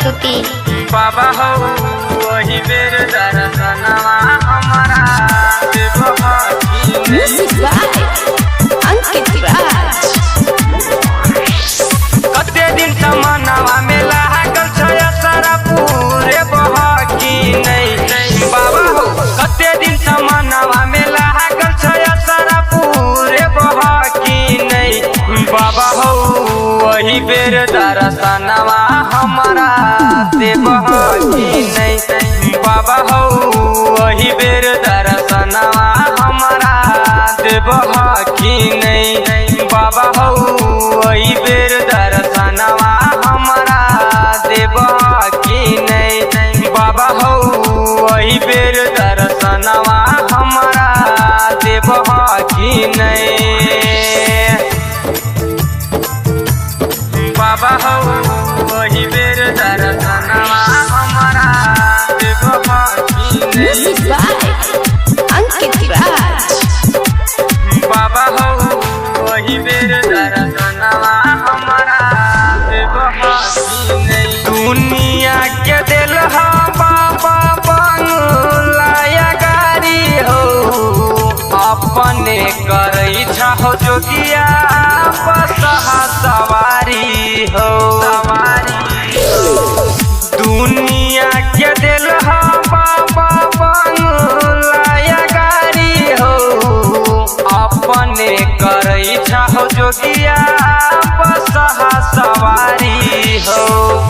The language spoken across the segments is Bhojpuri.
प्रस्तुति। बाबा हो वही बेर दर्शनवा हमारा म्यूजिक बाय अंकित राज। कते दिन समनवा में लागल छै सारा पूरे बहकी नहीं बाबा हो कते दिन समनवा में लागल छै सारा पूरे बहकी नहीं बाबा हो वही बेर दर्शनवा हमारा देवहकी नहीं बाबा हो वही बेर दर्शनवा हमारा देवहकी नहीं बाबा हो वही बेर दर्शनवा हमारा देवहकी नहीं बाबा हो वही बेर दर्शनवा हमारा देवहकी नहीं बाबा हो वही बेर दर्शनवा हमारा देवहकी म्यूजिक बाय अंकित राज। बाबा हो वही बेर दर्शनवा हमारा देवहकी नहीं दुनिया के दिल हा बाबा बंगलाया गारी हो अपने करई छहो जोगिया बसहा सवारी हो दुनिया के दिल हा बाबा बंगलाया गारी हो अपने करई छहो जोगिया बसहा सवारी हो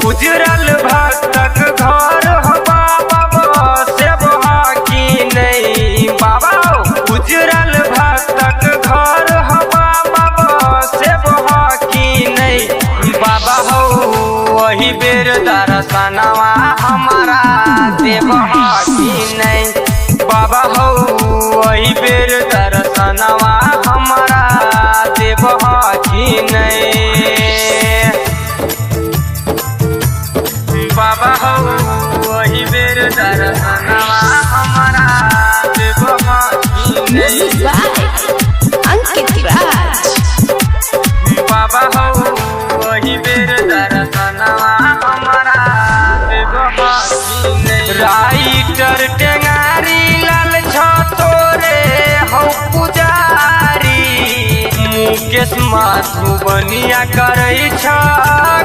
उजरल भक्तक घर हो बाबा से बहकी नहीं बाबा उजरल भक्तक घर हो बाबा से बहकी नहीं बाबा हो वही बेर दर्शनवा हमारा देवहकी नहीं बाबा हो वही बेर दर्शनवा हमारा देवहकी नहीं बाबा हो वही बेर दर्शनवा हमारा देवहकी म्यूजिक बाय अंकित राज। बाबा हो वही बेर दर्शनवा हमारा देवहकी नहीं राइटर टेंगारी लाल छतोरे हो पुजारी मुकेश मधुबनिया करई छ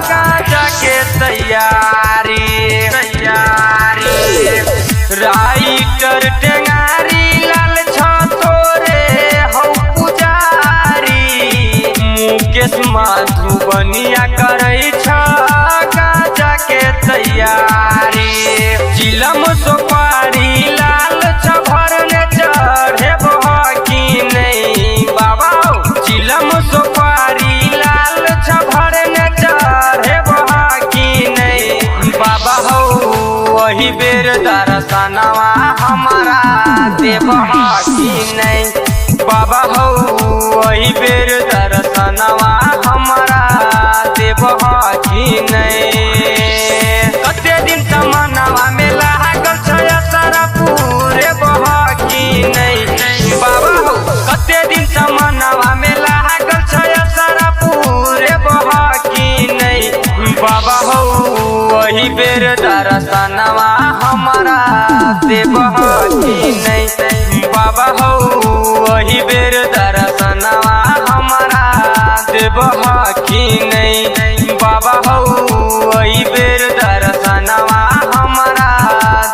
गाजा के तैयारी राइटर टेंगारी लाल छतोरे हो पुजारी मुकेश मधुबनिया करई छ गाजा के तैयारी जिलम सोपारी लाल छभरने चढ़े बहकी नहीं बाबा जिलम सोपारी लाल छभरने चढ़े बहकी नहीं बाबा हो वही बेर दर्शनवा हमारा देवहकी नहीं बाबा हो वही बेर दर्शनवा हमारा देवहकी नहीं कते दिन समनवा में लागल छै सारा पूरे बहकी नहीं बाबा हो कते दिन समनवा में लागल छै सारा पूरे बहकी नहीं बाबा हो वही बेर दर्शनवा हमारा देवहकी नहीं बाबा हो वही बेर दर्शनवा हमारा देवहकी नहीं बाबा हो वही बेर दर्शनवा हमारा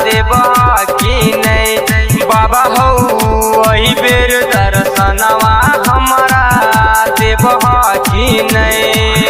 देवहकी नहीं बाबा हो वही बेर दर्शनवा हमारा देवहकी नहीं।